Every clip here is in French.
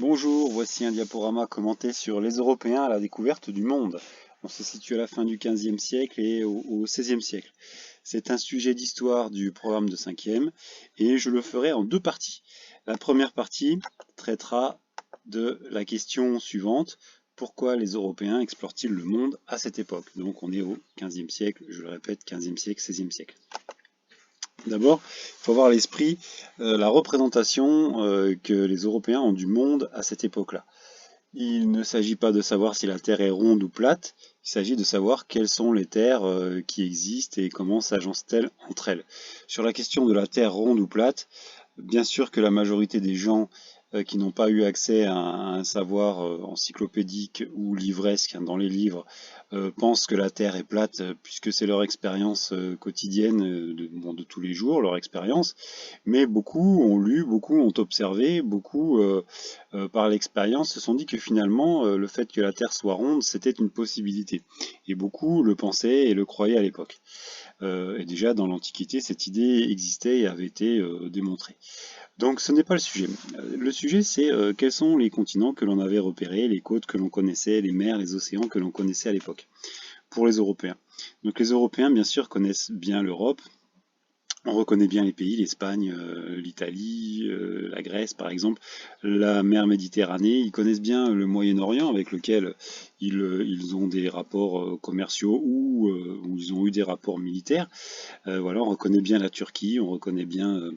Bonjour, voici un diaporama commenté sur les Européens à la découverte du monde. On se situe à la fin du XVe siècle et au XVIe siècle. C'est un sujet d'histoire du programme de 5e et je le ferai en deux parties. La première partie traitera de la question suivante. Pourquoi les Européens explorent-ils le monde à cette époque? Donc on est au XVe siècle, je le répète, XVe siècle, XVIe siècle. D'abord, il faut avoir à l'esprit la représentation que les Européens ont du monde à cette époque-là. Il ne s'agit pas de savoir si la Terre est ronde ou plate, il s'agit de savoir quelles sont les terres qui existent et comment s'agencent-elles entre elles. Sur la question de la Terre ronde ou plate, bien sûr que la majorité des gens qui n'ont pas eu accès à un savoir encyclopédique ou livresque dans les livres pensent que la Terre est plate puisque c'est leur expérience quotidienne de tous les jours, leur expérience. Mais beaucoup ont lu, beaucoup ont observé, beaucoup par l'expérience se sont dit que finalement le fait que la Terre soit ronde c'était une possibilité. Et beaucoup le pensaient et le croyaient à l'époque. Et déjà dans l'Antiquité, cette idée existait et avait été démontrée. Donc ce n'est pas le sujet. Le sujet c'est quels sont les continents que l'on avait repérés, les côtes que l'on connaissait, les mers, les océans que l'on connaissait à l'époque, pour les Européens. Donc les Européens bien sûr connaissent bien l'Europe, on reconnaît bien les pays, l'Espagne, l'Italie, la Grèce par exemple, la mer Méditerranée. Ils connaissent bien le Moyen-Orient avec lequel ils ont des rapports commerciaux ou où ils ont eu des rapports militaires. Voilà, on reconnaît bien la Turquie, on reconnaît bien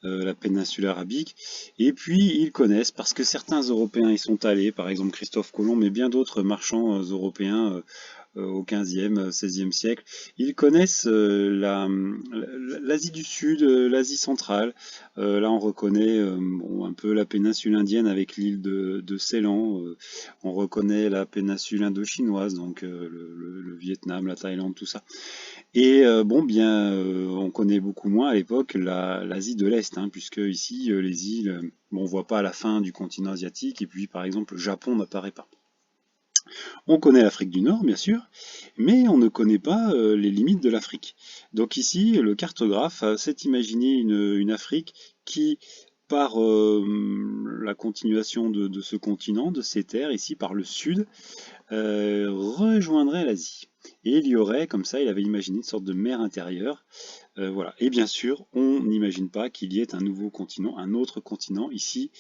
la péninsule arabique. Et puis ils connaissent, parce que certains Européens y sont allés, par exemple Christophe Colomb, mais bien d'autres marchands européens au XVe, XVIe siècle. Ils connaissent l'Asie du Sud, l'Asie centrale. Là, on reconnaît bon, un peu la péninsule indienne avec l'île de Ceylan. On reconnaît la péninsule indo-chinoise, donc le Vietnam, la Thaïlande, tout ça. Et bon, bien, on connaît beaucoup moins à l'époque l'Asie de l'Est, hein, puisque ici, les îles, bon, on voit pas la fin du continent asiatique, et puis par exemple, le Japon n'apparaît pas. On connaît l'Afrique du Nord, bien sûr, mais on ne connaît pas les limites de l'Afrique. Donc ici, le cartographe s'est imaginé une Afrique qui, par la continuation de ce continent, de ces terres, ici par le sud, rejoindrait l'Asie. Et il y aurait, comme ça, il avait imaginé une sorte de mer intérieure. Voilà. Et bien sûr, on n'imagine pas qu'il y ait un nouveau continent, un autre continent, ici,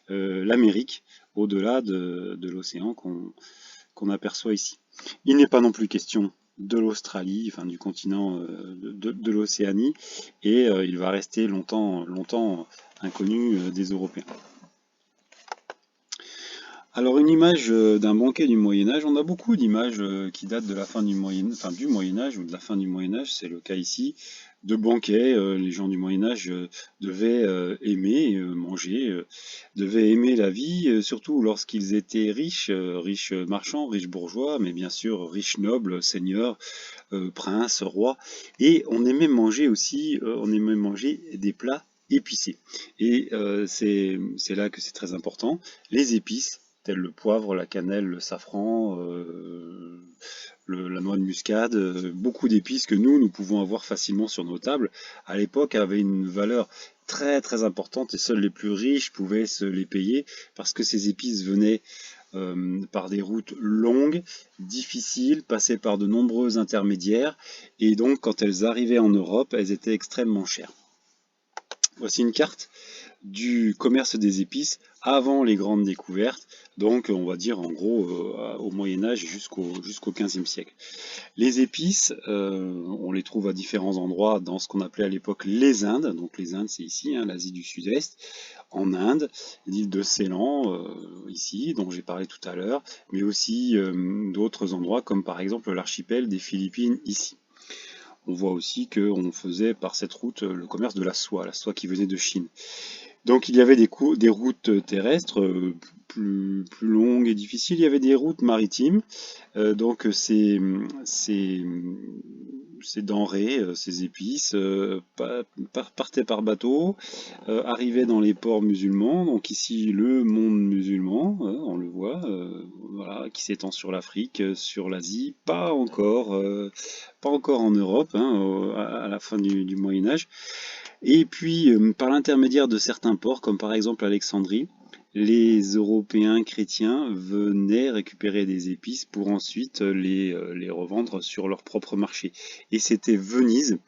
l'Amérique, au-delà de l'océan qu'on aperçoit ici. Il n'est pas non plus question de l'Australie, enfin du continent de l'Océanie, et il va rester longtemps, longtemps inconnu des Européens. Alors une image d'un banquet du Moyen Âge, on a beaucoup d'images qui datent de la fin du du Moyen Âge ou de la fin du Moyen Âge, c'est le cas ici, de banquets. Les gens du Moyen Âge devaient aimer manger, devaient aimer la vie, surtout lorsqu'ils étaient riches, riches marchands, riches bourgeois, mais bien sûr riches nobles, seigneurs, princes, rois, et on aimait manger aussi, on aimait manger des plats épicés. Et c'est là que c'est très important, les épices tels le poivre, la cannelle, le safran, la noix de muscade, beaucoup d'épices que nous pouvons avoir facilement sur nos tables, à l'époque avaient une valeur très très importante et seuls les plus riches pouvaient se les payer parce que ces épices venaient par des routes longues, difficiles, passaient par de nombreux intermédiaires et donc quand elles arrivaient en Europe, elles étaient extrêmement chères. Voici une carte du commerce des épices avant les grandes découvertes, donc on va dire en gros au Moyen-Âge jusqu'au XVe siècle. Les épices, on les trouve à différents endroits dans ce qu'on appelait à l'époque les Indes, donc les Indes c'est ici, hein, l'Asie du Sud-Est, en Inde, l'île de Ceylan, ici, dont j'ai parlé tout à l'heure, mais aussi d'autres endroits comme par exemple l'archipel des Philippines ici. On voit aussi qu'on faisait par cette route le commerce de la soie qui venait de Chine. Donc il y avait des routes terrestres plus longues et difficiles, il y avait des routes maritimes. Donc ces denrées, ces épices partaient par bateau, arrivaient dans les ports musulmans. Donc ici le monde musulman, on le voit, voilà, qui s'étend sur l'Afrique, sur l'Asie, pas encore en Europe, hein, à la fin du Moyen Âge. Et puis, par l'intermédiaire de certains ports, comme par exemple Alexandrie, les Européens chrétiens venaient récupérer des épices pour ensuite les revendre sur leur propre marché. Et c'était Venise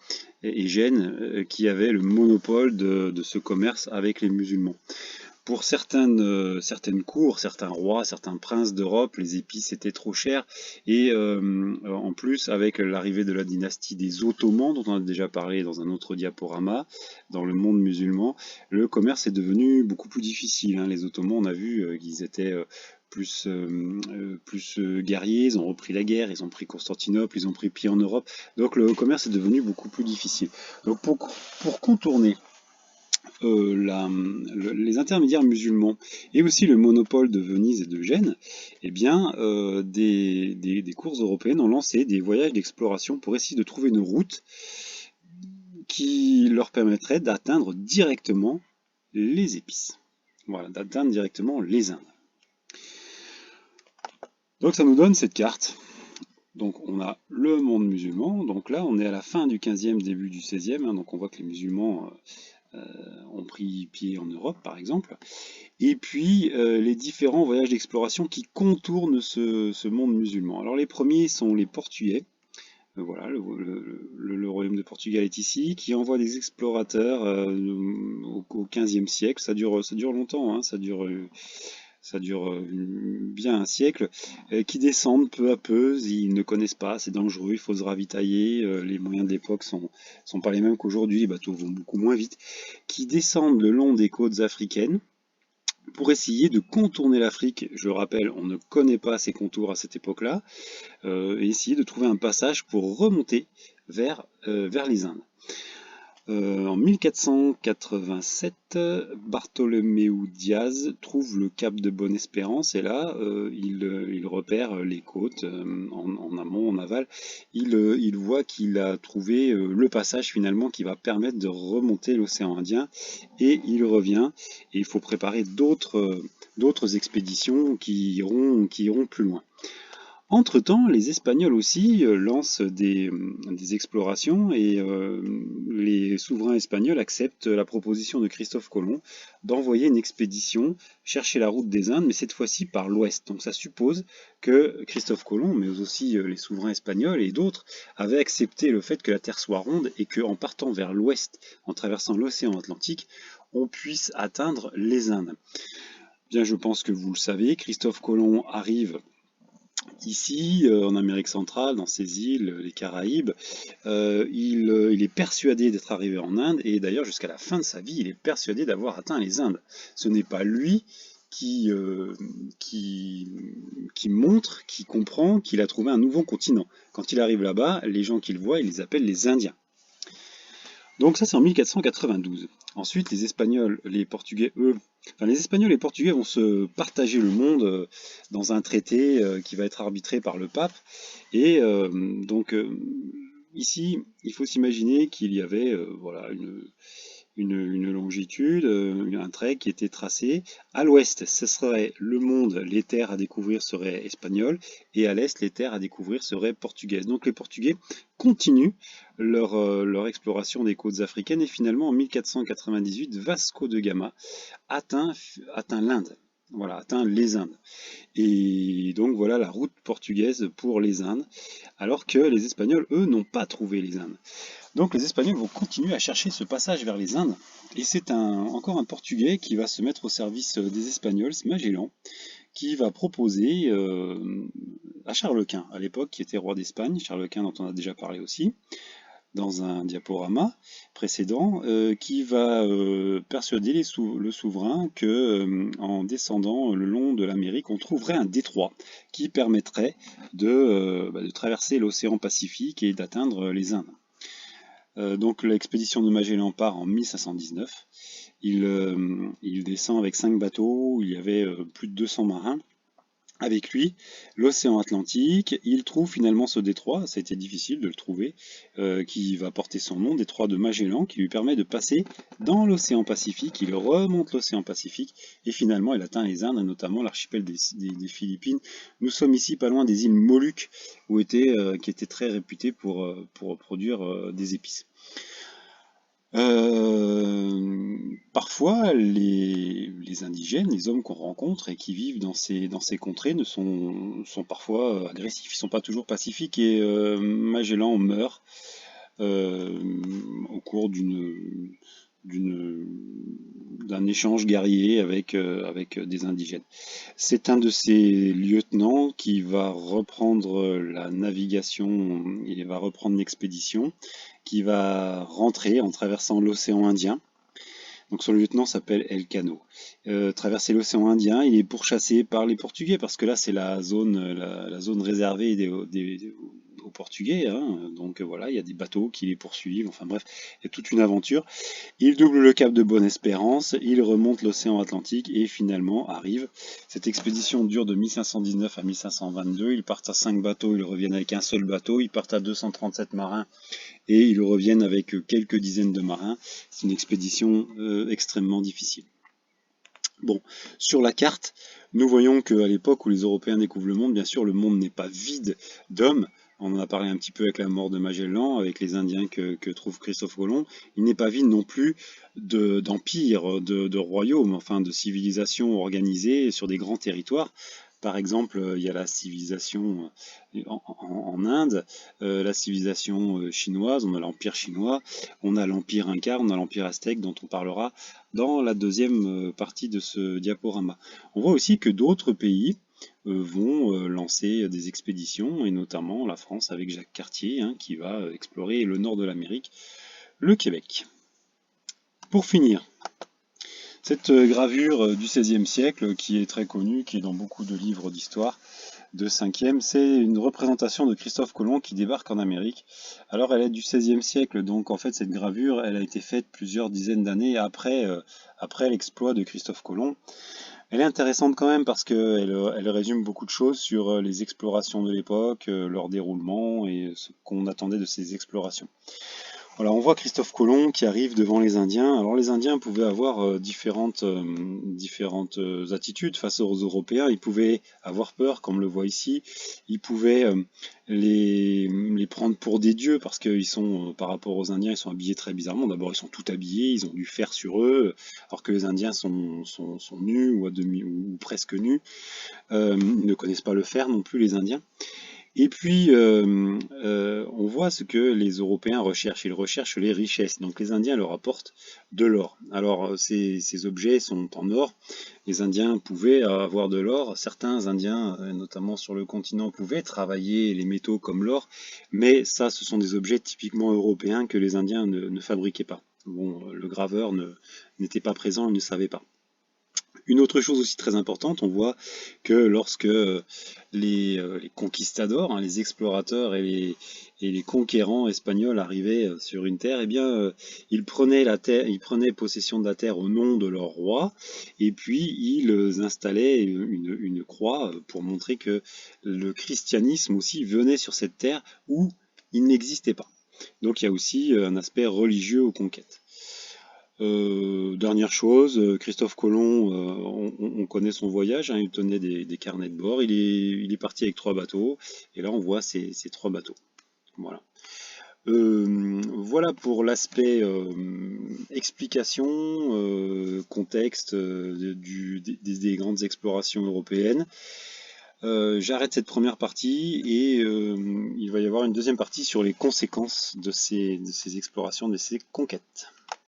et Gênes qui avaient le monopole de ce commerce avec les musulmans. Pour certaines cours, certains rois, certains princes d'Europe, les épices étaient trop chères. Et en plus, avec l'arrivée de la dynastie des Ottomans, dont on a déjà parlé dans un autre diaporama, dans le monde musulman, le commerce est devenu beaucoup plus difficile, hein. Les Ottomans, on a vu qu'ils étaient plus guerriers, ils ont repris la guerre, ils ont pris Constantinople, ils ont pris pied en Europe. Donc le commerce est devenu beaucoup plus difficile. Donc pour contourner les intermédiaires musulmans et aussi le monopole de Venise et de Gênes, eh bien, des cours européennes ont lancé des voyages d'exploration pour essayer de trouver une route qui leur permettrait d'atteindre directement les épices. Voilà, d'atteindre directement les Indes. Donc ça nous donne cette carte. Donc on a le monde musulman, donc là on est à la fin du 15e, début du 16e, hein, donc on voit que les musulmans ont pris pied en Europe par exemple. Et puis les différents voyages d'exploration qui contournent ce monde musulman. Alors les premiers sont les Portugais. Voilà, le royaume de Portugal est ici, qui envoie des explorateurs au XVe siècle. Ça dure longtemps, hein, ça dure bien un siècle, qui descendent peu à peu. Ils ne connaissent pas, c'est dangereux, il faut se ravitailler. Les moyens de l'époque sont pas les mêmes qu'aujourd'hui, les bateaux vont beaucoup moins vite. Qui descendent le long des côtes africaines pour essayer de contourner l'Afrique. Je le rappelle, on ne connaît pas ses contours à cette époque-là, et essayer de trouver un passage pour remonter vers les Indes. En 1487, Bartholoméu Diaz trouve le cap de Bonne-Espérance et là, il repère les côtes en amont, en aval. Il voit qu'il a trouvé le passage finalement qui va permettre de remonter l'océan Indien et il revient. Et il faut préparer d'autres expéditions qui iront plus loin. Entre-temps, les Espagnols aussi lancent des explorations et les souverains espagnols acceptent la proposition de Christophe Colomb d'envoyer une expédition chercher la route des Indes, mais cette fois-ci par l'ouest. Donc ça suppose que Christophe Colomb, mais aussi les souverains espagnols et d'autres, avaient accepté le fait que la Terre soit ronde et qu'en partant vers l'ouest, en traversant l'océan Atlantique, on puisse atteindre les Indes. Bien, je pense que vous le savez, Christophe Colomb arrive ici, en Amérique centrale, dans ces îles, les Caraïbes, il est persuadé d'être arrivé en Inde, et d'ailleurs jusqu'à la fin de sa vie, il est persuadé d'avoir atteint les Indes. Ce n'est pas lui qui montre, qui comprend qu'il a trouvé un nouveau continent. Quand il arrive là-bas, les gens qu'il voit, il les appelle les Indiens. Donc ça c'est en 1492. Ensuite les Espagnols, les Portugais, les Espagnols et les Portugais vont se partager le monde dans un traité qui va être arbitré par le pape. Et donc ici, il faut s'imaginer qu'il y avait voilà, une longitude, un trait qui était tracé. À l'ouest, ce serait le monde, les terres à découvrir seraient espagnoles, et à l'est, les terres à découvrir seraient portugaises. Donc les Portugais continuent leur exploration des côtes africaines, et finalement en 1498, Vasco de Gama atteint l'Inde. Voilà, atteint les Indes. Et donc voilà la route portugaise pour les Indes, alors que les Espagnols, eux, n'ont pas trouvé les Indes. Donc les Espagnols vont continuer à chercher ce passage vers les Indes, et c'est encore un Portugais qui va se mettre au service des Espagnols, c'est Magellan, qui va proposer à Charles Quint, à l'époque, qui était roi d'Espagne, Charles Quint dont on a déjà parlé aussi, dans un diaporama précédent, qui va persuader le souverain que en descendant le long de l'Amérique, on trouverait un détroit qui permettrait de traverser l'océan Pacifique et d'atteindre les Indes. Donc l'expédition de Magellan part en 1519. Il descend avec 5 bateaux, il y avait plus de 200 marins. Avec lui, l'océan Atlantique, il trouve finalement ce détroit, ça a été difficile de le trouver, qui va porter son nom, détroit de Magellan, qui lui permet de passer dans l'océan Pacifique, il remonte l'océan Pacifique, et finalement il atteint les Indes, notamment l'archipel des Philippines. Nous sommes ici pas loin des îles Moluques, qui étaient très réputées pour produire des épices. Parfois, les les indigènes, les hommes qu'on rencontre et qui vivent dans ces contrées sont parfois agressifs, ils ne sont pas toujours pacifiques et Magellan meurt euh, au cours d'un échange guerrier avec des indigènes. C'est un de ces lieutenants qui va reprendre la navigation, il va reprendre l'expédition, qui va rentrer en traversant l'océan Indien. Donc son lieutenant s'appelle Elcano. Traverser l'océan Indien, il est pourchassé par les Portugais, parce que là c'est la zone réservée aux Portugais, hein. Donc voilà, il y a des bateaux qui les poursuivent, enfin bref, il y a toute une aventure. Il double le cap de Bonne-Espérance, il remonte l'océan Atlantique et finalement arrive. Cette expédition dure de 1519 à 1522, ils partent à 5 bateaux, ils reviennent avec un seul bateau, ils partent à 237 marins et ils reviennent avec quelques dizaines de marins. C'est une expédition extrêmement difficile. Bon, sur la carte, nous voyons qu'à l'époque où les Européens découvrent le monde, bien sûr, le monde n'est pas vide d'hommes. On en a parlé un petit peu avec la mort de Magellan, avec les Indiens que trouve Christophe Colomb. Il n'est pas vide non plus d'empires, de royaumes, enfin de civilisations organisées sur des grands territoires. Par exemple, il y a la civilisation en Inde, la civilisation chinoise, on a l'empire chinois, on a l'empire inca, on a l'empire aztèque dont on parlera dans la deuxième partie de ce diaporama. On voit aussi que d'autres pays vont lancer des expéditions, et notamment la France avec Jacques Cartier, hein, qui va explorer le nord de l'Amérique, le Québec. Pour finir, cette gravure du XVIe siècle, qui est très connue, qui est dans beaucoup de livres d'histoire de 5e, c'est une représentation de Christophe Colomb qui débarque en Amérique. Alors elle est du XVIe siècle, donc en fait cette gravure, elle a été faite plusieurs dizaines d'années après l'exploit de Christophe Colomb. Elle est intéressante quand même parce qu'elle résume beaucoup de choses sur les explorations de l'époque, leur déroulement et ce qu'on attendait de ces explorations. Voilà, on voit Christophe Colomb qui arrive devant les Indiens. Alors les Indiens pouvaient avoir différentes attitudes face aux Européens. Ils pouvaient avoir peur, comme on le voit ici. Ils pouvaient les prendre pour des dieux parce qu'ils sont, par rapport aux Indiens, ils sont habillés très bizarrement. D'abord, ils sont tout habillés, ils ont du fer sur eux, alors que les Indiens sont nus ou à demi ou presque nus. Ils ne connaissent pas le fer non plus, les Indiens. Et puis, on voit ce que les Européens recherchent. Ils recherchent les richesses. Donc les Indiens leur apportent de l'or. Alors ces objets sont en or. Les Indiens pouvaient avoir de l'or. Certains Indiens, notamment sur le continent, pouvaient travailler les métaux comme l'or. Mais ça, ce sont des objets typiquement européens que les Indiens ne fabriquaient pas. Bon, le graveur n'était pas présent, il ne savait pas. Une autre chose aussi très importante, on voit que lorsque les conquistadors, hein, les explorateurs et les conquérants espagnols arrivaient sur une terre, eh bien, ils prenaient possession de la terre au nom de leur roi, et puis ils installaient une croix pour montrer que le christianisme aussi venait sur cette terre où il n'existait pas. Donc il y a aussi un aspect religieux aux conquêtes. Dernière chose, Christophe Colomb, on connaît son voyage, hein, il tenait des carnets de bord, il est parti avec 3 bateaux, et là on voit ces 3 bateaux. Voilà. Voilà pour l'aspect explication, contexte des grandes explorations européennes. J'arrête cette première partie et il va y avoir une deuxième partie sur les conséquences de ces explorations, de ces conquêtes.